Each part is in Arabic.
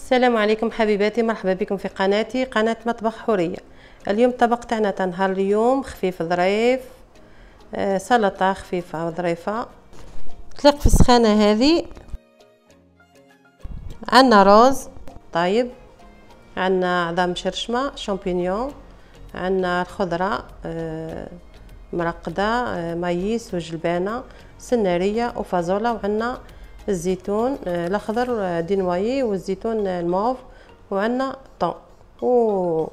السلام عليكم حبيباتي، مرحبا بكم في قناة مطبخ حورية. اليوم الطبق تاعنا تاع نهار اليوم خفيف ظريف، سلطة خفيفة وظريفة. تلق في السخانة هذه عندنا روز طيب، عندنا عظام شرشمة شامبينيون، عندنا الخضرة مرقدة، مايس وجلبانة سنارية وفازولا، وعندنا الزيتون الاخضر دينوايي والزيتون الموف، وعندنا طون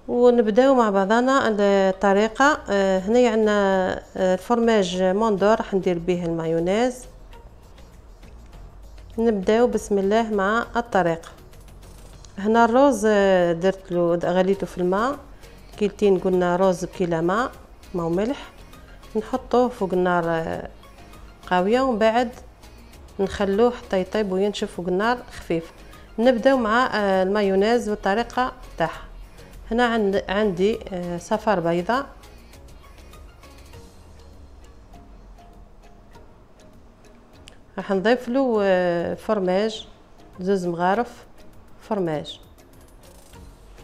ونبداو مع بعضنا الطريقه. هنا عندنا الفرماج موندور راح ندير به المايونيز. نبداو بسم الله مع الطريقه. هنا الروز درت له غليته في الماء كيلتين، قلنا روز بكيلة ماء وملح، نحطوه فوق النار قاويه ومن بعد نخلوه حتى يطيب وينشف فوق النار خفيف. نبداو مع المايونيز والطريقه تاعها. هنا عندي صفار بيضاء، راح نضيف له فرماج، زوز مغارف فرماج.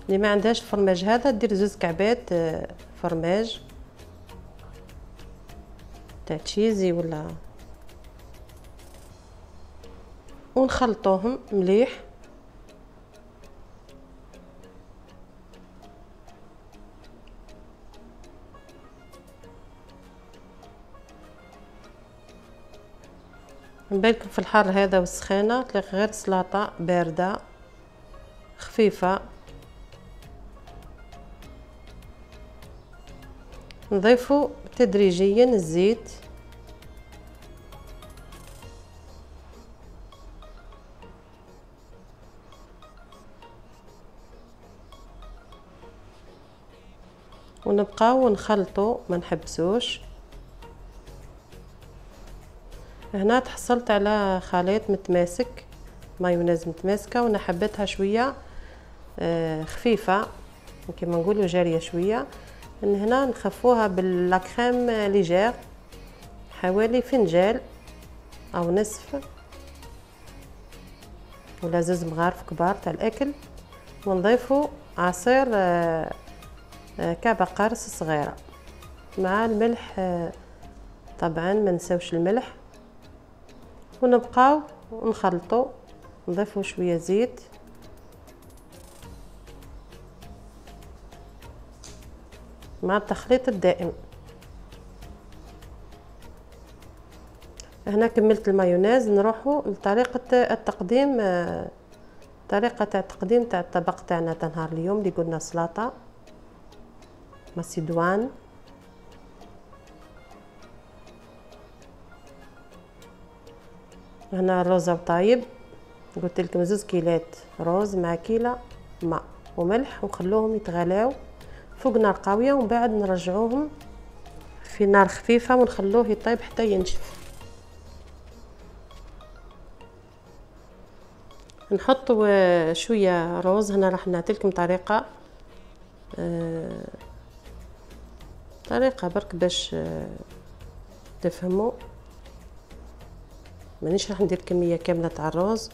اللي ما عندهاش الفرماج هذا دير زوز كعبات فرماج تاع تشيزي ولا، ونخلطوهم مليح. نبالكم في الحر هذا والسخانه تلاقي غير سلطه بارده خفيفه. نضيفوا تدريجيا الزيت، ونبقاو نخلطوا ما نحبسوش. هنا تحصلت على خليط متماسك، مايونيز متماسكه، وانا حبيتها شويه خفيفه كما نقولوا جاريه شويه. من هنا نخفوها باللاكريم ليجير، حوالي فنجال او نصف ولا زوز مغارف كبار تاع الاكل، ونضيفوا عصير كعبه قرص صغيره مع الملح. طبعا ما نساوش الملح، ونبقاو نخلطوا. نضيفوا شويه زيت، مع التخليط الدائم. هنا كملت المايونيز. نروحوا لطريقه التقديم. طريقه تاع التقديم تاع الطبق تاعنا تاع نهار اليوم اللي قلنا سلطه مسيدوان. هنا الروز طايب، قلت لكم 2 كيلات روز مع كيلة ماء وملح، ونخلوهم يتغلاو فوق نار قويه، ومن بعد نرجعوهم في نار خفيفه ونخلوه يطيب حتى ينشف. نحطوا شويه روز. هنا راح نعطيلكم طريقه برك باش تفهموا. مانيش راح ندير كميه كامله تاع الروز.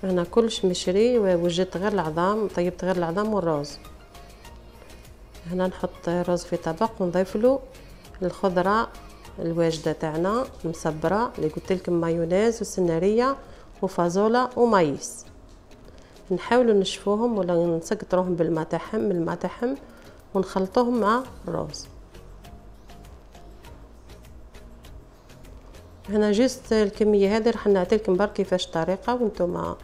هنا كلش مشري، وجدت غير العظام، طيبت غير العظام والروز. هنا نحط الروز في طبق ونضيف له الخضره الواجده تاعنا المصبره اللي قلت لكم مايونيز وسناريه وفازولا ومايس. نحاولوا نشفوهم ولا نسقطروهم بالماء تاعهم ونخلطوهم مع الروز. هنا جست الكميه هذه راح نعطيلكم برك كيفاش الطريقه، وانتم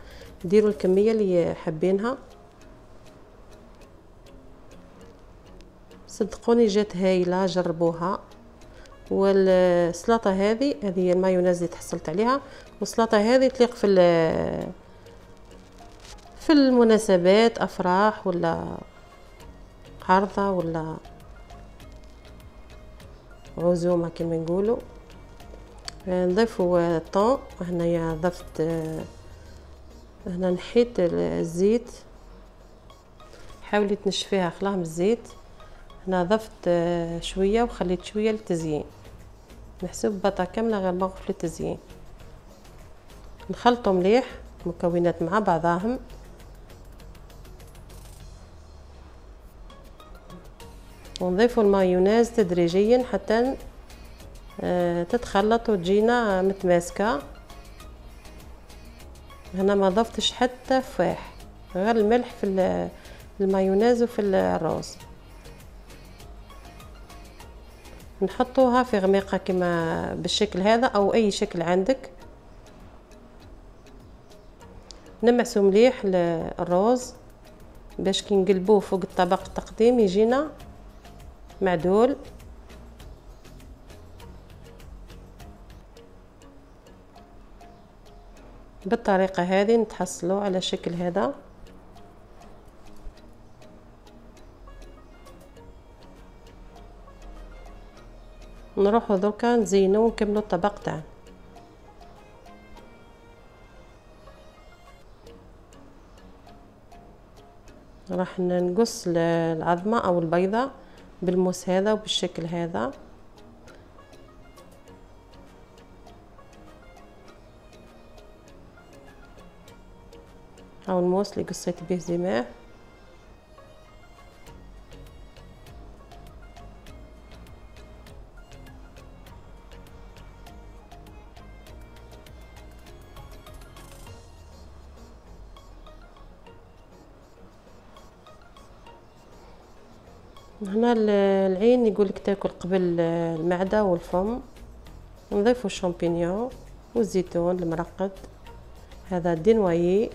ديروا الكميه اللي حابينها. صدقوني جات هايله، جربوها. والسلطه هذه هي المايونيز اللي تحصلت عليها، والسلطه هذه تليق في المناسبات، افراح ولا عرضه ولا عزومه كما نقولوا. نضيفوا الطون. هنايا ضفت، هنا نحيت الزيت، حاولي تنشفيها خلاه من الزيت. هنا ضفت شويه وخليت شويه للتزيين، نحسب بطه كامله غير موقف للتزيين. نخلطوا مليح المكونات مع بعضاهم، ونضيفوا المايونيز تدريجيا حتى تتخلط وتجينا متماسكه. هنا ما ضفتش حتى فاح، غير الملح في المايونيز وفي الرز. نحطوها في غميقه كما بالشكل هذا او اي شكل عندك. نمعسو مليح الرز باش كي نقلبوه فوق الطبق التقديم يجينا معدول. بالطريقه هذه نتحصلوا على شكل هذا. نروحوا دركا نزينوا ونكملوا الطبق تاعنا. راح نقص العظمه او البيضه بالموس هذا وبالشكل هذا. او الموس اللي قصيت به زماه. هنا العين يقولك تاكل قبل المعدة والفم. نضيفوا الشامبينيون والزيتون المرقد، هذا دينوايي.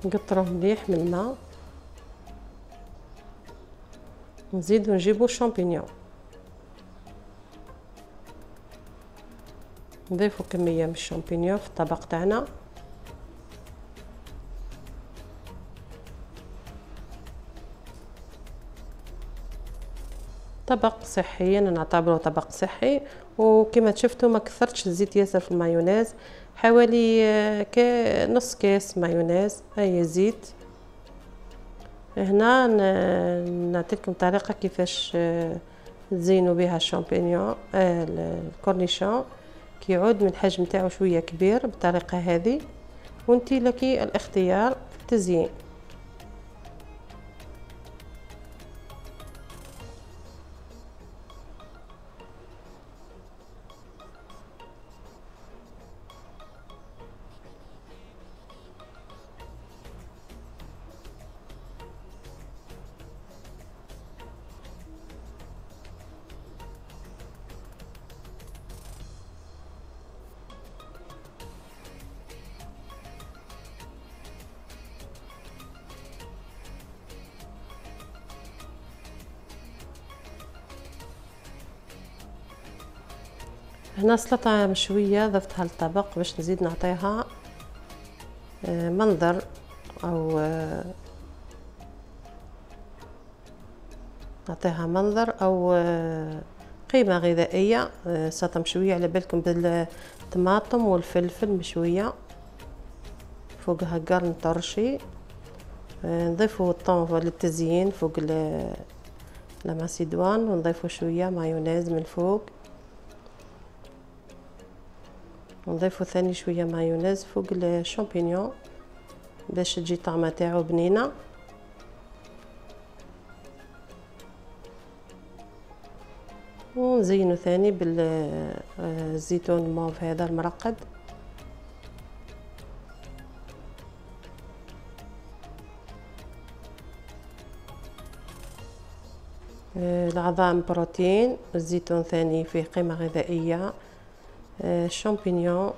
نقطروه مليح من الماء، نزيدو نجيبو الشامبينيون، نضيفو كمية من الشامبينيون في الطبق تاعنا. طبق صحي، انا نعتبره طبق صحي. وكما شفتوا ما كثرتش الزيت ياسر في المايونيز، حوالي نص كاس مايونيز اي زيت. هنا نعطيكم طريقه كيفاش تزينوا بها الشامبينيون الكورنيشون كي يعود من الحجم تاعو شويه كبير بالطريقه هذه، وانتي لك الاختيار في التزيين. هنا سلطة مشوية ضفتها للطبق باش نزيد نعطيها منظر او نعطيها منظر او قيمة غذائية. سلطة مشوية على بالكم بالطماطم والفلفل مشوية، فوقها قرن طرشي. نضيفوا الطون للتزيين فوق الماسيدوان، ونضيفوا شوية مايونيز من فوق، ونضيفوا ثاني شويه مايونيز فوق الشامبينيون باش تجي طعمه تاعو بنينه. ونزينو ثاني بالزيتون الموف هذا المرقد. العظام بروتين، الزيتون ثاني فيه قيمه غذائيه، الشامبينيون،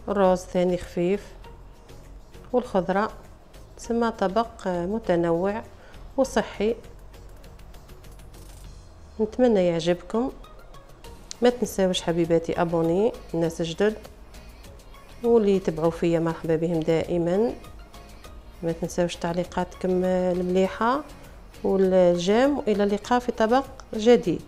الرز ثاني خفيف، والخضرة. تسمى طبق متنوع وصحي. نتمنى يعجبكم. ما تنساوش حبيباتي ابوني الناس جدد، واللي يتبعوا فيا مرحبا بهم دائما. ما تنساوش تعليقاتكم المليحه والجيم، والى اللقاء في طبق جديد.